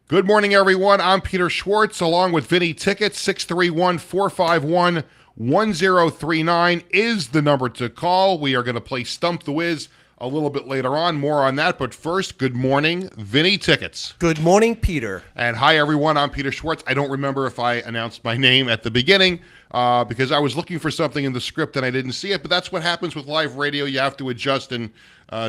Good morning, everyone. I'm Peter Schwartz, along with Vinny. Tickets. 631-451-1039 is the number to call. We are going to play Stump the Whiz a little bit later on. More on that. But first, good morning, Vinny. Tickets. Good morning, Peter. And hi, everyone. I'm Peter Schwartz. I don't remember if I announced my name at the beginning because I was looking for something in the script and I didn't see it. But that's what happens with live radio. You have to adjust and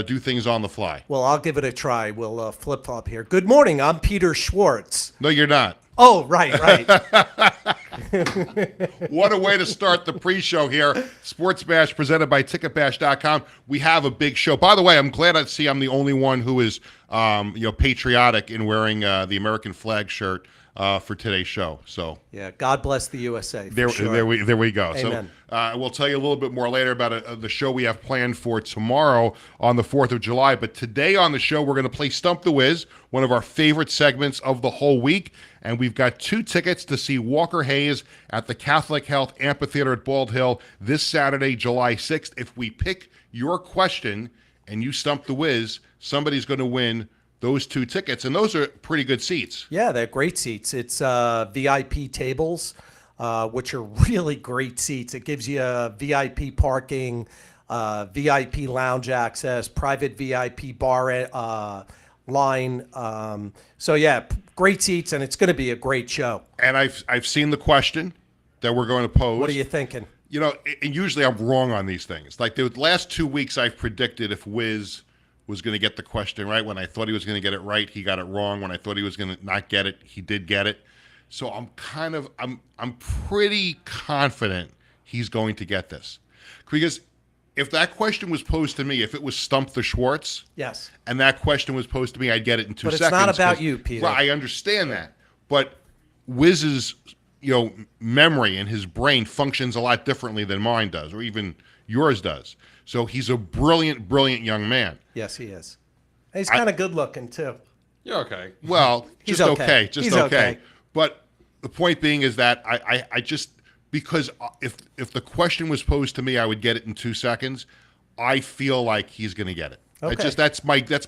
do things on the fly. Well, I'll give it a try. We'll flip-flop here. Good morning. I'm Peter Schwartz. No, you're not. Oh, right. What a way to start the pre-show here. Sports Bash presented by TicketBash.com. We have a big show. By the way, I'm glad to see I'm the only one who is patriotic in wearing the American flag shirt for today's show. So yeah, God bless the USA. There we go. Amen. So we'll tell you a little bit more later about the show we have planned for tomorrow on the 4th of July. But today on the show, we're going to play Stump the Whiz, one of our favorite segments of the whole week. And we've got 2 tickets to see Walker Hayes at the Catholic Health Amphitheater at Bald Hill this Saturday, July 6th. If we pick your question and you stump the Whiz, somebody's going to win those 2 tickets. And those are pretty good seats. Yeah, they're great seats. It's VIP tables, which are really great seats. It gives you VIP parking, VIP lounge access, private VIP bar line. So yeah, great seats, and it's going to be a great show. And I've seen the question that we're going to pose. What are you thinking? You know, and usually I'm wrong on these things. Like the last 2 weeks, I've predicted if Whiz was going to get the question right. When I thought he was going to get it right, he got it wrong. When I thought he was going to not get it, he did get it. So I'm pretty confident he's going to get this, because if that question was posed to me, if it was Stump the Schwartz, yes, and that question was posed to me, I'd get it in 2 seconds. But it's not about you, Peter. Well, I understand that, but Whiz's memory and his brain functions a lot differently than mine does, or even yours does. So he's a brilliant, brilliant young man. Yes, he is. He's kind of good looking too. You're okay. Well, he's just okay. Just okay. But the point being is that I just, because if the question was posed to me, I would get it in 2 seconds. I feel like he's going to get it. Okay. That's my gut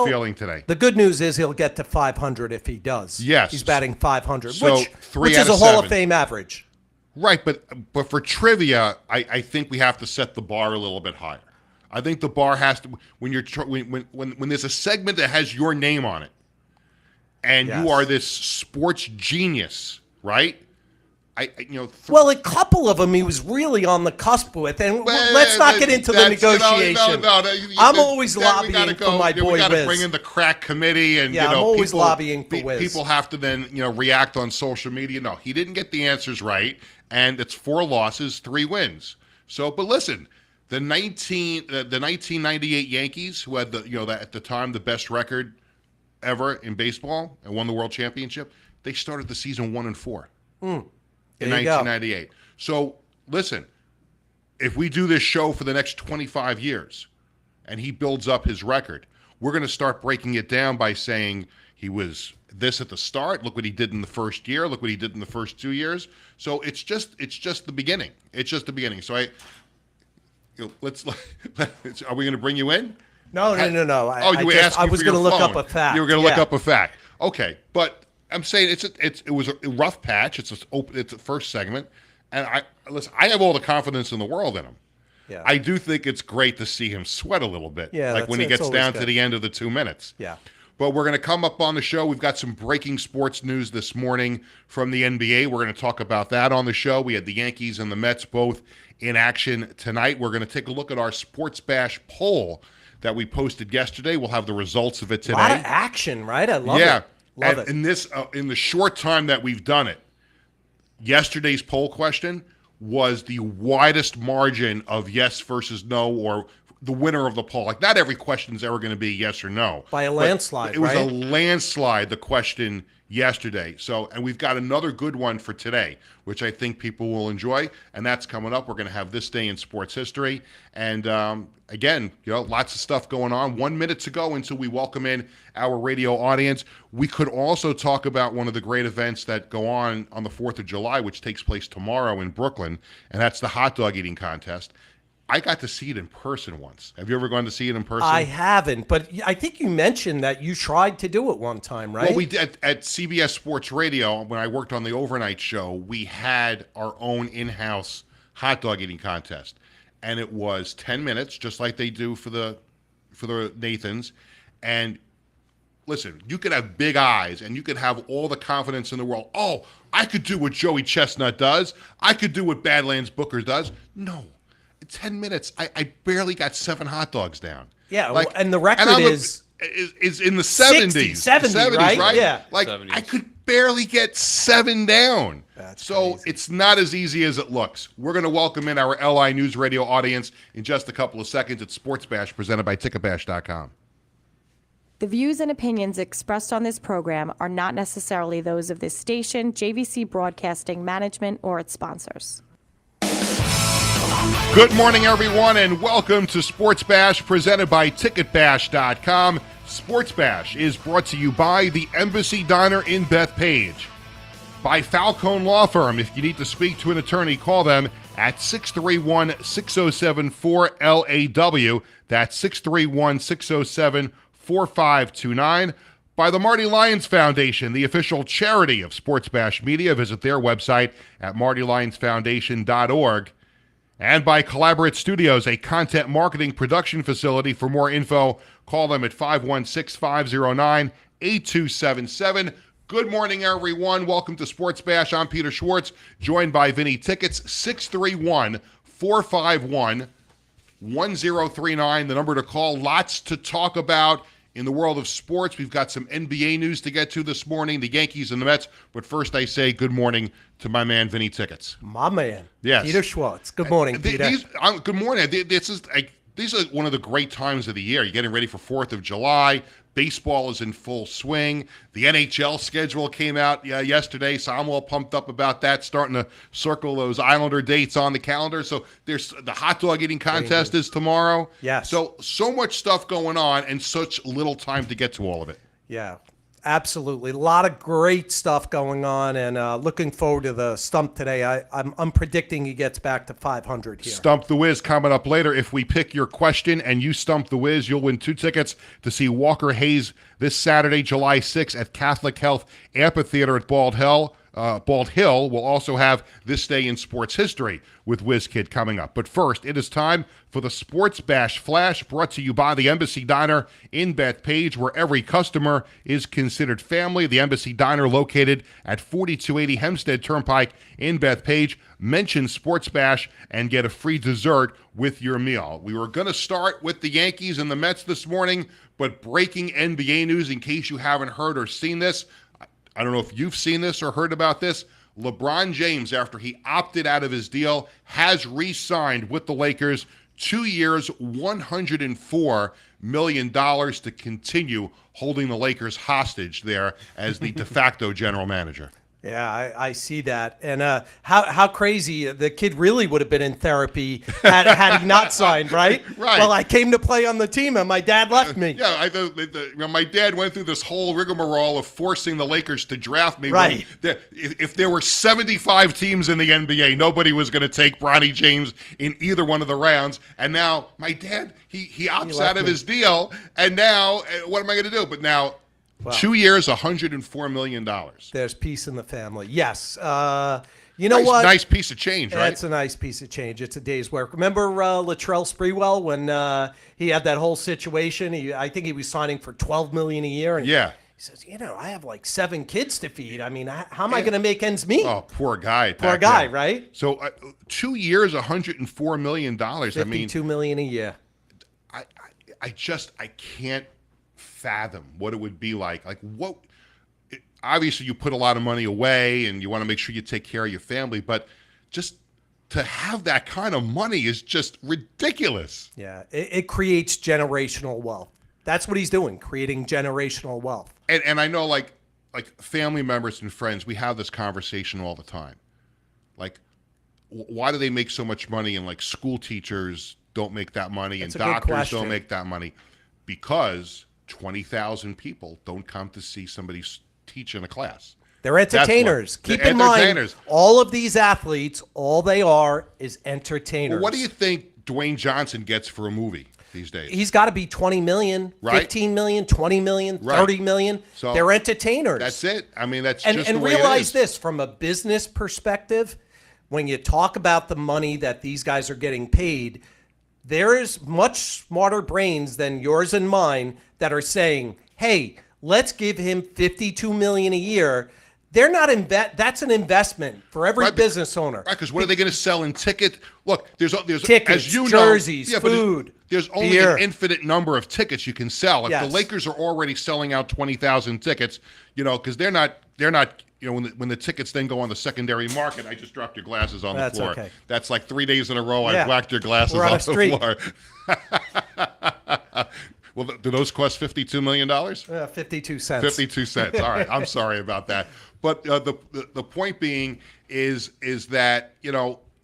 feeling today. The good news is he'll get to 500 if he does. Yes. He's batting 500, So, which 3 is out a of Hall 7. of Fame average. Right, but for trivia, I think we have to set the bar a little bit higher. I think the bar has to, when there's a segment that has your name on it, and Yes. you are this sports genius, right? Well, a couple of them he was really on the cusp with, and let's not get into the negotiation. I'm always lobbying for my boy Whiz. We got to bring in the crack committee, and I'm always lobbying for Whiz. People have to then react on social media. No, he didn't get the answers right, and it's 4 losses, 3 wins. So, but listen, the 1998 Yankees, who had at the time the best record ever in baseball and won the World Championship, they started the season 1-4. In 1998. So, listen, if we do this show for the next 25 years and he builds up his record, we're going to start breaking it down by saying he was this at the start. Look what he did in the first year. Look what he did in the first 2 years. So it's just the beginning. It's just the beginning. So are we going to bring you in? No. Oh, you were asking I was going to look up a fact. You were going to look up a fact. Okay, but I'm saying it was a rough patch. It's a first segment, and I have all the confidence in the world in him. Yeah. I do think it's great to see him sweat a little bit, like when he gets down to the end of the 2 minutes. Yeah. But we're going to come up on the show. We've got some breaking sports news this morning from the NBA. We're going to talk about that on the show. We had the Yankees and the Mets both in action tonight. We're going to take a look at our Sports Bash poll that we posted yesterday. We'll have the results of it today. A lot of action, right? I love it. Love it. In the short time that we've done it, yesterday's poll question was the widest margin of yes versus no, or the winner of the poll. Like, not every question is ever going to be yes or no. By a landslide, it was right? a landslide, the question yesterday. So, and we've got another good one for today, which I think people will enjoy, and that's coming up. We're going to have This Day in Sports History. And again, lots of stuff going on. 1 minute to go until we welcome in our radio audience. We could also talk about one of the great events that go on the 4th of July, which takes place tomorrow in Brooklyn, and that's the hot dog eating contest. I got to see it in person once. Have you ever gone to see it in person? I haven't, but I think you mentioned that you tried to do it one time, right? Well, we did at CBS Sports Radio when I worked on the overnight show. We had our own in-house hot dog eating contest, and it was 10 minutes, just like they do for the Nathans. And listen, you could have big eyes, and you could have all the confidence in the world. Oh, I could do what Joey Chestnut does. I could do what Badlands Booker does. No. 10 minutes, I barely got 7 hot dogs down. Yeah, and the record is in the 70s. 70, right? Yeah. Like, 70s. I could barely get 7 down. That's so crazy. It's not as easy as it looks. We're going to welcome in our LI News Radio audience in just a couple of seconds at Sports Bash, presented by Ticketbash.com. The views and opinions expressed on this program are not necessarily those of this station, JVC Broadcasting Management, or its sponsors. Good morning, everyone, and welcome to Sports Bash, presented by Ticketbash.com. Sports Bash is brought to you by the Embassy Diner in Bethpage, by Falcone Law Firm. If you need to speak to an attorney, call them at 631-6074-LAW. That's 631-607-4529. By the Marty Lyons Foundation, the official charity of Sports Bash Media. Visit their website at martylyonsfoundation.org. And by Collaborate Studios, a content marketing production facility. For more info, call them at 516-509-8277. Good morning, everyone. Welcome to Sports Bash. I'm Peter Schwartz, joined by Vinny. Tickets, 631-451-1039, the number to call. Lots to talk about in the world of sports. We've got some NBA news to get to this morning, the Yankees and the Mets. But first, I say good morning to my man, Vinny Tickets. My man. Yes. Peter Schwartz. Good morning, Peter. Good morning. These are one of the great times of the year. You're getting ready for 4th of July. Baseball is in full swing. The NHL schedule came out yesterday, so I'm all pumped up about that, starting to circle those Islander dates on the calendar. So there's the hot dog eating contest is tomorrow. Yes. So much stuff going on and such little time to get to all of it. Yeah, absolutely. A lot of great stuff going on, and looking forward to the Stump today. I'm predicting he gets back to 500 here. Stump the Whiz coming up later. If we pick your question and you stump the Whiz, you'll win 2 tickets to see Walker Hayes this Saturday, July 6th at Catholic Health Amphitheater at Bald Hill. We'll also have This Day in Sports History with WizKid coming up. But first, it is time for the Sports Bash Flash, brought to you by the Embassy Diner in Bethpage, where every customer is considered family. The Embassy Diner, located at 4280 Hempstead Turnpike in Bethpage. Mention Sports Bash and get a free dessert with your meal. We were going to start with the Yankees and the Mets this morning, but breaking NBA news, in case you haven't heard or seen this, I don't know if you've seen this or heard about this. LeBron James, after he opted out of his deal, has re-signed with the Lakers, 2 years, $104 million to continue holding the Lakers hostage there as the de facto general manager. Yeah, I see that. And how crazy. The kid really would have been in therapy had he not signed, right? Right. Well, I came to play on the team, and my dad left me. My dad went through this whole rigmarole of forcing the Lakers to draft me. Right. If there were 75 teams in the NBA, nobody was going to take Bronny James in either one of the rounds. And now my dad, he opts out of his deal. And now, what am I going to do? But now, wow. 2 years, $104 million. There's peace in the family. Yes. You know what? Nice piece of change, right? It's a nice piece of change. It's a day's work. Remember Latrell Sprewell when he had that whole situation? I think he was signing for $12 million a year. And yeah. He says, I have like 7 kids to feed. I mean, how am I going to make ends meet? Oh, poor guy. Poor guy, right? So 2 years, $104 million. $52 million a year. I can't fathom what it would be like. Obviously you put a lot of money away and you want to make sure you take care of your family, but just to have that kind of money is just ridiculous. Yeah, it creates generational wealth. That's what he's doing, creating generational wealth. And I know like family members and friends, we have this conversation all the time. Like, why do they make so much money, and like school teachers don't make that money? That's and doctors don't make that money? Because 20,000 people don't come to see somebody teach in a class. They're entertainers. Keep in mind, all of these athletes, all they are is entertainers. Well, what do you think Dwayne Johnson gets for a movie these days. He's got to be 20 million, Right. 15 million, 20 million, Right. 30 million. So they're entertainers. That's it. I mean, that's And, just and the way it realize is. this from a business perspective, when you talk about the money that these guys are getting paid, there is much smarter brains than yours and mine that are saying, hey, let's give him 52 million a year. They're not that's an investment for every business owner. Right, because what are they going to sell in ticket? Look, there's Tickets, as you jerseys, know, but food, there's only beer. an infinite number of tickets you can sell. If Yes. the Lakers are already selling out 20,000 tickets, because they're not. When the tickets then go on the secondary market, I just dropped your glasses on That's the floor. okay. That's like 3 days in a row. Yeah. I whacked your glasses We're on a off the streak. floor. Well, do those cost $52 million? 52 cents. 52 cents. All right. I'm sorry about that. But the point being is that,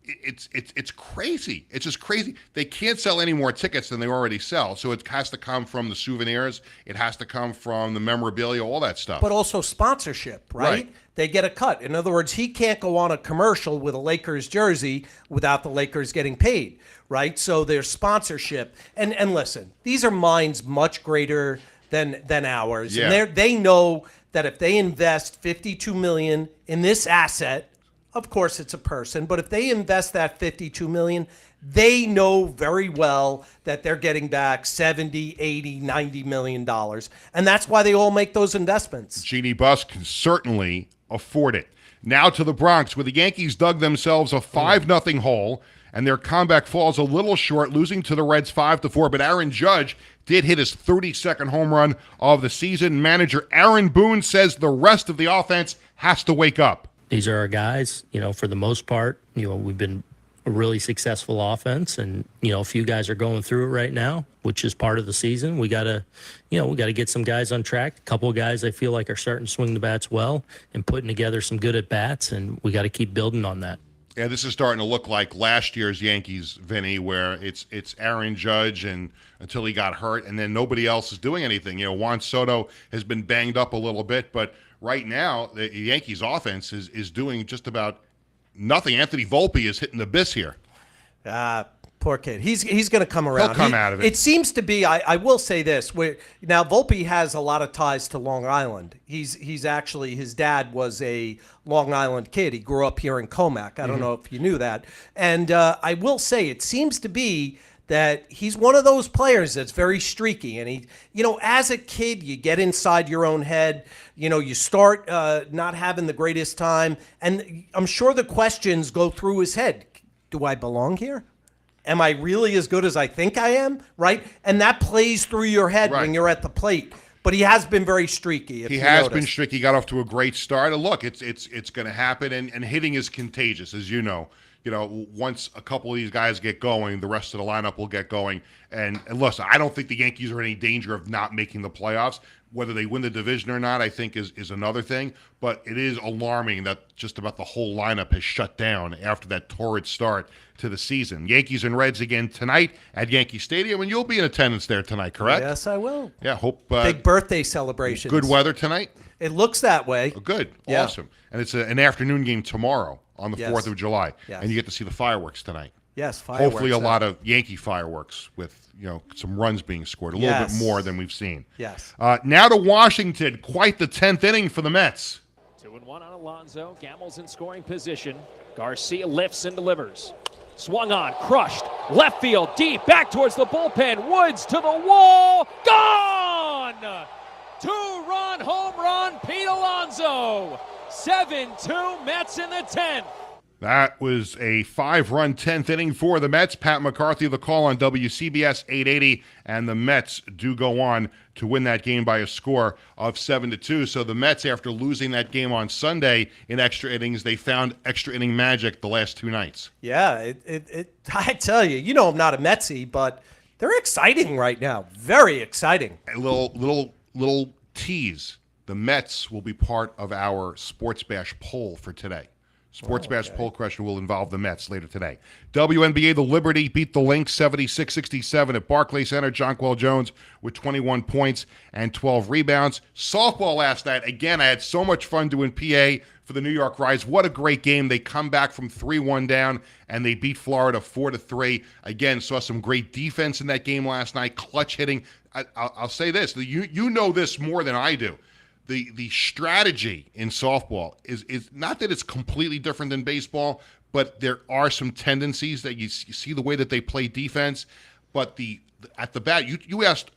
it's crazy. It's just crazy. They can't sell any more tickets than they already sell. So it has to come from the souvenirs. It has to come from the memorabilia, all that stuff. But also sponsorship, right? Right. They get a cut. In other words, he can't go on a commercial with a Lakers jersey without the Lakers getting paid, right? So there's sponsorship. And listen, these are minds much greater than ours. Yeah. And they know that if they invest 52 million in this asset, of course it's a person, but if they invest that 52 million, they know very well that they're getting back 70, 80, 90 million dollars. And that's why they all make those investments. Jeannie Buss can certainly afford it. Now to the Bronx, where the Yankees dug themselves a 5-0 hole, and their comeback falls a little short, losing to the Reds 5-4. But Aaron Judge did hit his 32nd home run of the season. Manager Aaron Boone says the rest of the offense has to wake up. These are our guys, for the most part. We've been a really successful offense, and a few guys are going through it right now, which is part of the season. We gotta get some guys on track. A couple of guys I feel like are starting to swing the bats well and putting together some good at bats, and we got to keep building on that. Yeah, this is starting to look like last year's Yankees, Vinny, where it's Aaron Judge and until he got hurt, and then nobody else is doing anything. Juan Soto has been banged up a little bit, but right now the Yankees offense is doing just about nothing. Anthony Volpe is hitting the abyss here. Poor kid. He's going to come around. He'll come out of it. It seems to be. I will say this. Now Volpe has a lot of ties to Long Island. He's actually, his dad was a Long Island kid. He grew up here in Comac. I don't know if you knew that. And I will say it seems to be that he's one of those players that's very streaky. And he, as a kid, you get inside your own head. You start not having the greatest time. And I'm sure the questions go through his head. Do I belong here? Am I really as good as I think I am? Right? And that plays through your head when you're at the plate. But he has been very streaky. He has been streaky. He got off to a great start. And look, it's going to happen. And hitting is contagious, as you know. Once a couple of these guys get going, the rest of the lineup will get going. And listen, I don't think the Yankees are in any danger of not making the playoffs. Whether they win the division or not, I think is another thing. But it is alarming that just about the whole lineup has shut down after that torrid start to the season. Yankees and Reds again tonight at Yankee Stadium, and you'll be in attendance there tonight, correct? Yes, I will. Yeah, hope Big birthday celebrations. good weather tonight. It looks that way. Oh, good, Yeah. awesome. And it's an afternoon game tomorrow on the 4th of July, Yes. and you get to see the fireworks tonight. Yes, fireworks. Hopefully a lot of Yankee fireworks with some runs being scored, a little bit more than we've seen. Yes. Now to Washington, quite the 10th inning for the Mets. 2-1 on Alonso. Gammel's in scoring position. Garcia lifts and delivers. Swung on, crushed. Left field, deep, back towards the bullpen. Woods to the wall. Gone! 2-run home run, Pete Alonso. 7-2 Mets in the 10th. That was a 5-run 10th inning for the Mets. Pat McCarthy, the call on WCBS 880, and the Mets do go on to win that game by a score of 7-2. So the Mets, after losing that game on Sunday in extra innings, they found extra inning magic the last two nights. Yeah, I tell you, I'm not a Metsy, but they're exciting right now. Very exciting. A little tease. The Mets will be part of our Sports Bash poll for today. Sports Bash poll question will involve the Mets later today. WNBA, the Liberty beat the Lynx 76-67 at Barclays Center. Jonquel Jones with 21 points and 12 rebounds. Softball last night. Again, I had so much fun doing PA for the New York Rise. What a great game. They come back from 3-1 down, and they beat Florida 4-3. Again, saw some great defense in that game last night. Clutch hitting. I'll say this. You know this more than I do. The strategy in softball is not that it's completely different than baseball, but there are some tendencies that you see the way that they play defense. But at the bat, you asked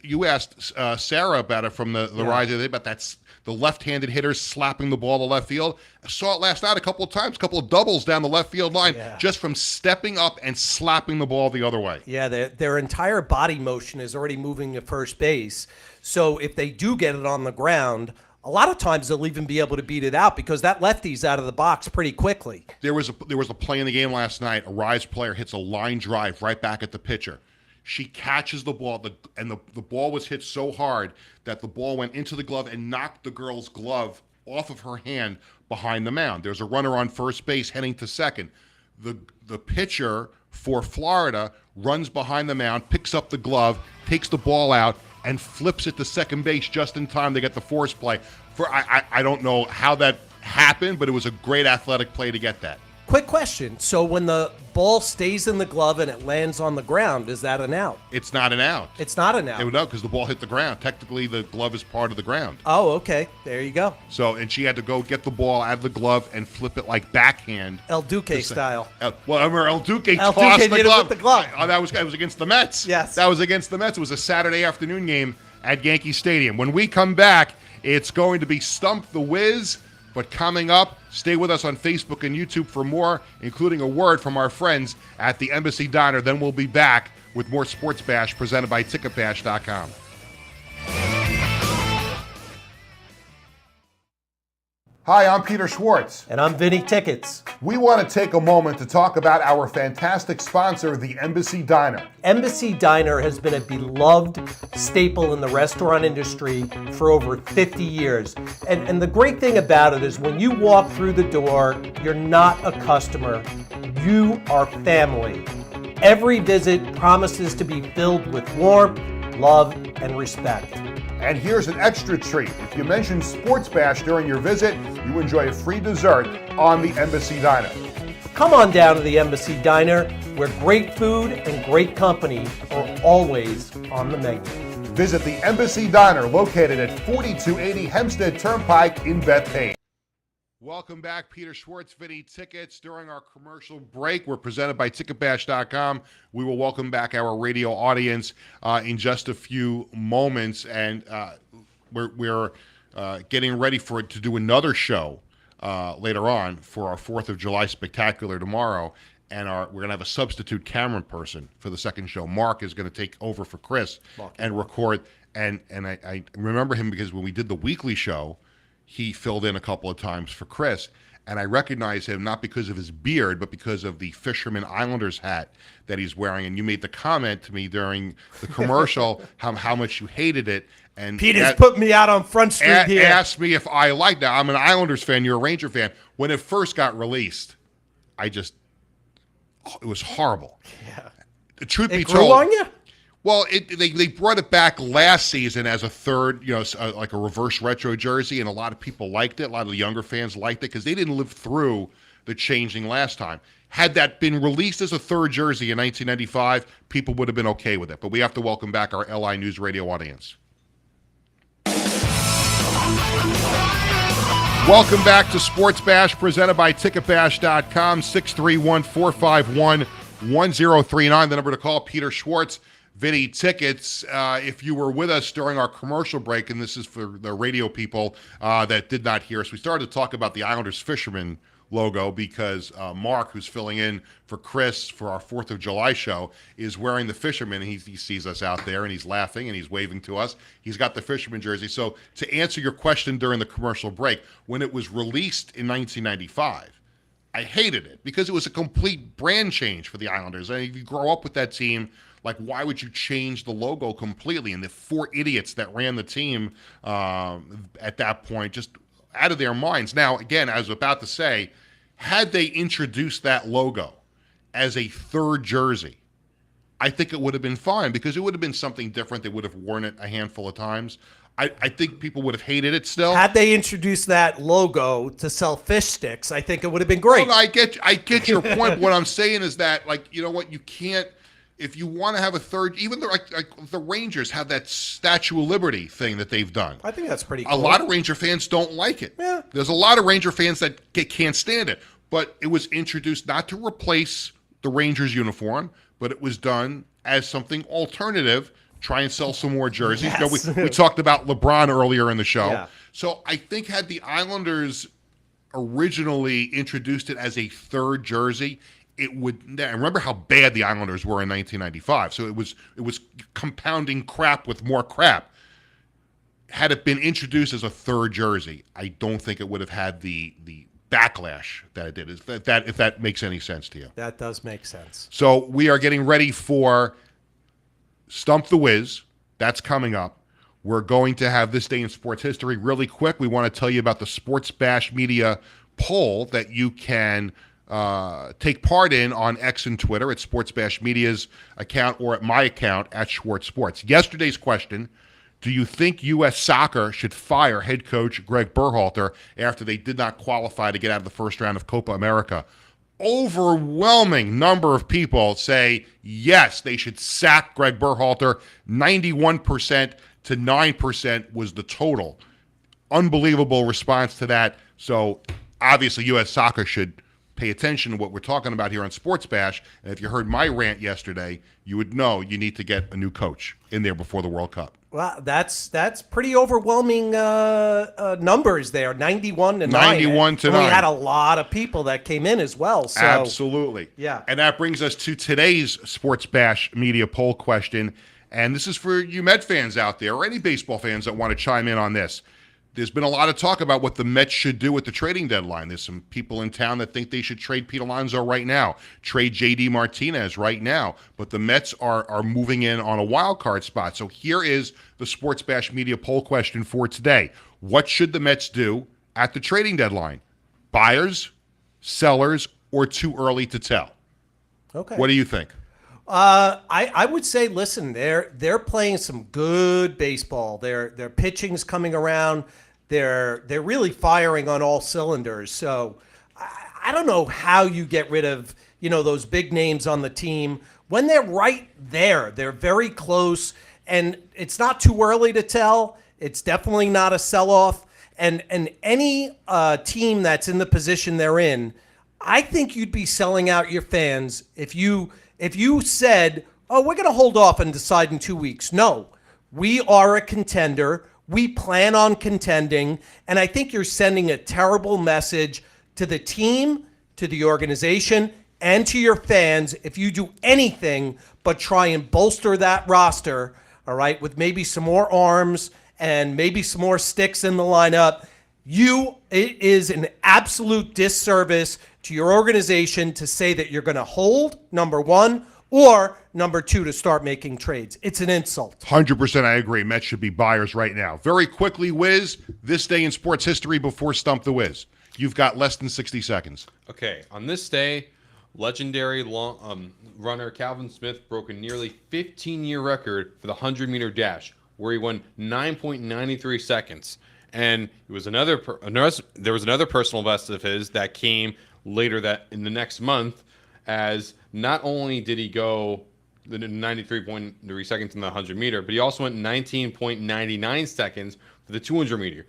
Sarah about it from the Rise of the day, about that's the left-handed hitters slapping the ball to left field. I saw it last night a couple of times, a couple of doubles down the left field line, just from stepping up and slapping the ball the other way. Yeah, their entire body motion is already moving to first base. So if they do get it on the ground, a lot of times they'll even be able to beat it out because that lefty's out of the box pretty quickly. There was a play in the game last night. A Rise player hits a line drive right back at the pitcher. She catches the ball, and the ball was hit so hard that the ball went into the glove and knocked the girl's glove off of her hand behind the mound. There's a runner on first base heading to second. The pitcher for Florida runs behind the mound, picks up the glove, takes the ball out, and flips it to second base just in time to get the force play. I don't know how that happened, but it was a great athletic play to get that. Quick question. So when the ball stays in the glove and it lands on the ground, is that an out? It's not an out. It's not an out. No, because the ball hit the ground. Technically, the glove is part of the ground. Oh, okay. There you go. So, and she had to go get the ball out of the glove and flip it like backhand. El Duque style. I remember El Duque El tossed Duque the did glove. it with the glove. It was against the Mets. Yes. That was against the Mets. It was a Saturday afternoon game at Yankee Stadium. When we come back, it's going to be Stump the Whiz. But coming up, stay with us on Facebook and YouTube for more, including a word from our friends at the Embassy Diner. Then we'll be back with more Sports Bash presented by TicketBash.com. Hi, I'm Peter Schwartz. And I'm Vinny Tickets. We want to take a moment to talk about our fantastic sponsor, the Embassy Diner. Embassy Diner has been a beloved staple in the restaurant industry for over 50 years. And the great thing about it is when you walk through the door, you're not a customer, you are family. Every visit promises to be filled with warmth, love, and respect. And here's an extra treat. If you mention Sports Bash during your visit, you enjoy a free dessert on the Embassy Diner. Come on down to the Embassy Diner, where great food and great company are always on the menu. Visit the Embassy Diner, located at 4280 Hempstead Turnpike in Bethpage. Welcome back, Peter Schwartz, Vinny Tickets. During our commercial break, we're presented by TicketBash.com. We will welcome back our radio audience in just a few moments, and we're getting ready to do another show later on for our 4th of July Spectacular tomorrow, and we're going to have a substitute camera person for the second show. Mark is going to take over for Chris and record, and I remember him because when we did the weekly show, he filled in a couple of times for Chris, and I recognize him not because of his beard, but because of the Fisherman Islanders hat that he's wearing. And you made the comment to me during the commercial how much you hated it. And Peter's put me out on Front Street here. Asked me if I liked that. I'm an Islanders fan. You're a Ranger fan. When it first got released, it was horrible. Yeah. The truth be told, grew on you? Well, they brought it back last season as a third, like a reverse retro jersey, and a lot of people liked it. A lot of the younger fans liked it because they didn't live through the changing last time. Had that been released as a third jersey in 1995, people would have been okay with it. But we have to welcome back our LI News Radio audience. Welcome back to Sports Bash, presented by TicketBash.com, 631-451-1039. The number to call, Peter Schwartz, Vinny Tickets. If you were with us during our commercial break, and this is for the radio people that did not hear us, we started to talk about the Islanders Fisherman logo because Mark, who's filling in for Chris for our 4th of July show, is wearing the Fisherman. He sees us out there, and he's laughing, and he's waving to us. He's got the Fisherman jersey. So to answer your question during the commercial break, when it was released in 1995, I hated it because it was a complete brand change for the Islanders. And if you grow up with that team, like, why would you change the logo completely? And the 4 idiots that ran the team at that point, just out of their minds. Now, again, I was about to say, had they introduced that logo as a third jersey, I think it would have been fine because it would have been something different. They would have worn it a handful of times. I think people would have hated it still. Had they introduced that logo to sell fish sticks, I think it would have been great. Well, I get your point. What I'm saying is that, like, you know what, you can't, if you want to have a third, even like the Rangers have that Statue of Liberty thing that they've done. I think that's pretty cool. A lot of Ranger fans don't like it. Yeah. There's a lot of Ranger fans that can't stand it. But it was introduced not to replace the Rangers uniform, but it was done as something alternative. Try and sell some more jerseys. Yes. You know, we talked about LeBron earlier in the show. Yeah. So I think had the Islanders originally introduced it as a third jersey, it would. And remember how bad the Islanders were in 1995. So it was compounding crap with more crap. Had it been introduced as a third jersey, I don't think it would have had the backlash that it did. If that makes any sense to you. That does make sense. So we are getting ready for Stump the Whiz. That's coming up. We're going to have This Day in Sports History really quick. We want to tell you about the Sports Bash Media poll that you can take part in on X and Twitter at Sports Bash Media's account or at my account at Schwartz Sports. Yesterday's question: do you think U.S. Soccer should fire head coach Greg Berhalter after they did not qualify to get out of the first round of Copa America? Overwhelming number of people say yes, they should sack Greg Berhalter. 91% to 9% was the total. Unbelievable response to that. So obviously U.S. Soccer should pay attention to what we're talking about here on Sports Bash. And if you heard my rant yesterday, you would know you need to get a new coach in there before the World Cup. Well, that's pretty overwhelming numbers there. 91 to 9. 91 to 9. We had a lot of people that came in as well. So. Absolutely. Yeah. And that brings us to today's Sports Bash Media poll question. And this is for you Met fans out there or any baseball fans that want to chime in on this. There's been a lot of talk about what the Mets should do at the trading deadline. There's some people in town that think they should trade Pete Alonso right now, trade J.D. Martinez right now. But the Mets are moving in on a wild card spot. So here is the Sports Bash Media poll question for today. What should the Mets do at the trading deadline? Buyers, sellers, or too early to tell? Okay. What do you think? I would say, listen, they're playing some good baseball. Their pitching's coming around. They're really firing on all cylinders. So I don't know how you get rid of those big names on the team when they're right there. They're very close, and it's not too early to tell. It's definitely not a sell-off. And any team that's in the position they're in, I think you'd be selling out your fans if you said, oh, we're going to hold off and decide in 2 weeks. No, we are a contender. We plan on contending. And I think you're sending a terrible message to the team, to the organization, and to your fans if you do anything but try and bolster that roster, all right, with maybe some more arms and maybe some more sticks in the lineup. It is an absolute disservice to your organization to say that you're going to hold, number one, or number two, to start making trades. It's an insult. 100% I agree. Mets should be buyers right now. Very quickly, Whiz, this day in sports history before Stump the Whiz. You've got less than 60 seconds. Okay, on this day, legendary runner Calvin Smith broke a nearly 15-year record for the 100-meter dash, where he won 9.93 seconds. And it was there was another personal best of his that came later that in the next month, as not only did he go the 93.3 seconds in the 100 meter, but he also went 19.99 seconds for the 200 meter.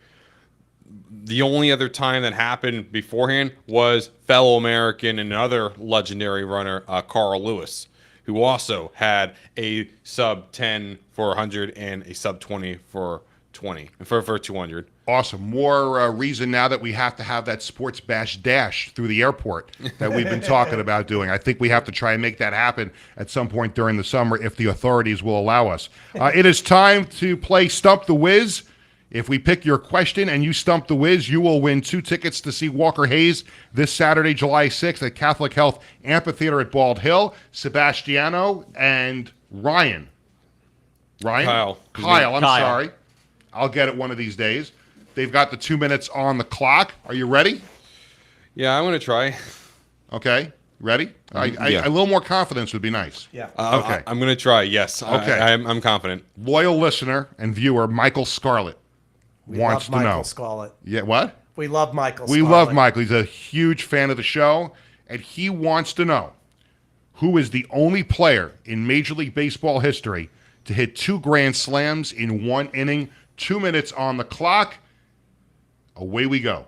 The only other time that happened beforehand was fellow American and another legendary runner, Carl Lewis, who also had a sub 10 for 100 and a sub 20 for 200. Awesome. More reason now that we have to have that Sports Bash dash through the airport that we've been talking about doing. I think we have to try and make that happen at some point during the summer if the authorities will allow us. It is time to play Stump the Whiz. If we pick your question and you stump the Whiz, you will win 2 tickets to see Walker Hayes this Saturday, July 6th at Catholic Health Amphitheater at Bald Hill. Sebastiano and Ryan. Kyle, I'm sorry. I'll get it one of these days. They've got the 2 minutes on the clock. Are you ready? Yeah, I'm going to try. Okay, ready? Yeah. A little more confidence would be nice. Yeah. Okay. I'm going to try. Yes. Okay. I'm confident. Loyal listener and viewer Michael Scarlett We wants love to Michael know. Scarlett. Yeah, what? We love Michael We Scarlett. love Michael. He's a huge fan of the show, and he wants to know who is the only player in Major League Baseball history to hit 2 grand slams in 1 inning, 2 minutes on the clock. Away we go.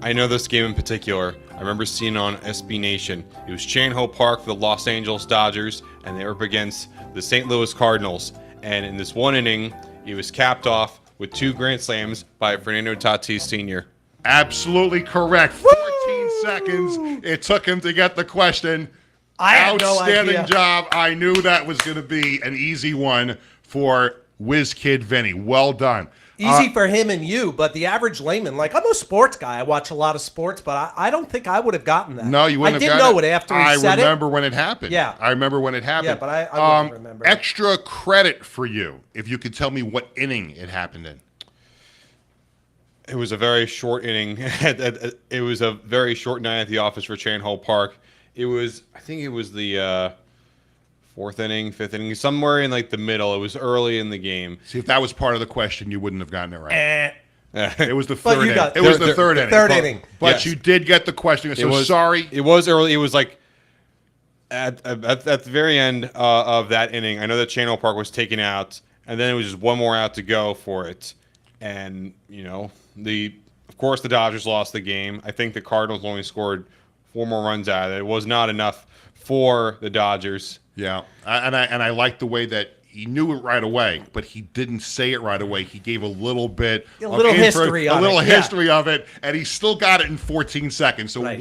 I know this game in particular. I remember seeing it on SB Nation. It was Chan Ho Park for the Los Angeles Dodgers, and they were up against the St. Louis Cardinals. And in this 1 inning, it was capped off with 2 grand slams by Fernando Tatis Sr. Absolutely correct. 14 seconds it took him to get the question. I had no Outstanding idea. job. I knew that was going to be an easy one for Whiz Kid Vinny. Well done. Easy for him and you, but the average layman, like I'm a sports guy. I watch a lot of sports, but I don't think I would have gotten that. No, you wouldn't I have did gotten know it after he said I remember when it happened. Yeah. I remember when it happened. Yeah, but I wouldn't remember. Extra credit for you if you could tell me what inning it happened in. It was a very short inning. It was a very short night at the office for Chan Ho Park. I think it was the 4th inning, 5th inning, somewhere in like the middle. It was early in the game. See, if that was part of the question, you wouldn't have gotten it right. It was the But third you inning. got- It was third- the third inning. third inning. But Yes. you did get the question. So sorry. It was early. It was like at the very end of that inning. I know that Chan Ho Park was taken out, and then it was just one more out to go for it. And of course the Dodgers lost the game. I think the Cardinals only scored 4 more runs out of it. It was not enough for the Dodgers. Yeah, and I like the way that he knew it right away, but he didn't say it right away. He gave a little bit, A little history on it, yeah. history of it, and he still got it in 14 seconds. So Right.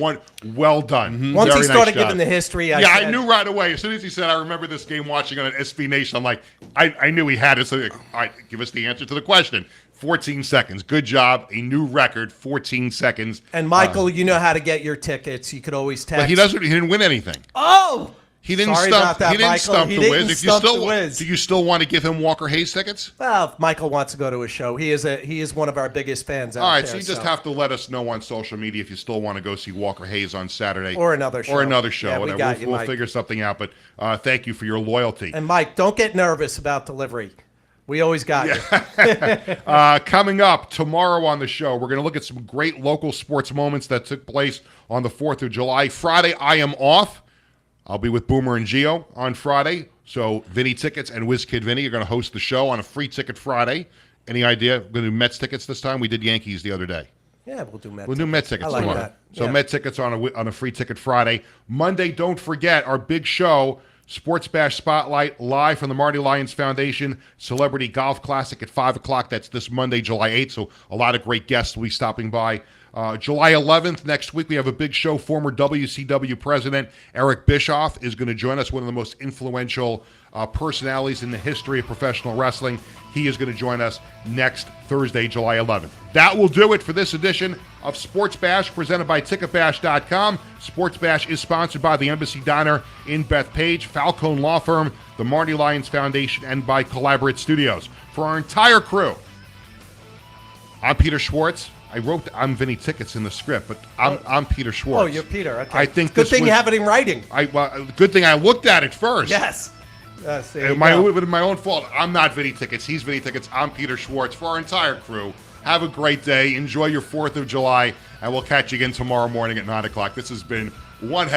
well done. Mm-hmm. Once he Very nice started job. giving the history, I I said, knew right away. As soon as he said, "I remember this game watching on an SB Nation," I'm like, I knew he had it. So, all right, give us the answer to the question. 14 seconds. Good job. A new record. 14 seconds. And Michael, you know how to get your tickets. You could always text. But he doesn't. He didn't win anything. Oh, He didn't sorry stump. about that, he didn't Michael. stump He the didn't Whiz. If you stump still the Whiz. do, you still want to give him Walker Hayes tickets? Well, if Michael wants to go to a show, he is one of our biggest fans out All right, there. so you just have to let us know on social media if you still want to go see Walker Hayes on Saturday. Or another show. Yeah, we whatever. got you, We'll Mike. figure something out, but thank you for your loyalty. And Mike, don't get nervous about delivery. We always got you. Coming up tomorrow on the show, we're going to look at some great local sports moments that took place on the 4th of July. Friday, I am off. I'll be with Boomer and Gio on Friday. So Vinny Tickets and Whiz Kid Vinny are going to host the show on a free ticket Friday. Any idea? We're going to do Mets tickets this time. We did Yankees the other day. Yeah, we'll do Met. We'll do Met tickets I like tomorrow. that. So Yeah. Met tickets on a free ticket Friday. Monday, don't forget our big show, Sports Bash Spotlight, live from the Marty Lyons Foundation Celebrity Golf Classic at 5 o'clock. That's this Monday, July 8th. So a lot of great guests will be stopping by. July 11th, next week, we have a big show. Former WCW president Eric Bischoff is going to join us, one of the most influential personalities in the history of professional wrestling. He is going to join us next Thursday, July 11th. That will do it for this edition of Sports Bash, presented by TicketBash.com. Sports Bash is sponsored by the Embassy Diner in Bethpage, Falcone Law Firm, the Marty Lyons Foundation, and by Collaborate Studios. For our entire crew, I'm Peter Schwartz. I'm Vinny Tickets in the script, but I'm Peter Schwartz. Oh, you're Peter. Okay. I think good this thing you was- have it in writing. Good thing I looked at it first. Yes. There you My go. my own fault. I'm not Vinny Tickets. He's Vinny Tickets. I'm Peter Schwartz. For our entire crew, have a great day. Enjoy your 4th of July, and we'll catch you again tomorrow morning at 9 o'clock. This has been one heck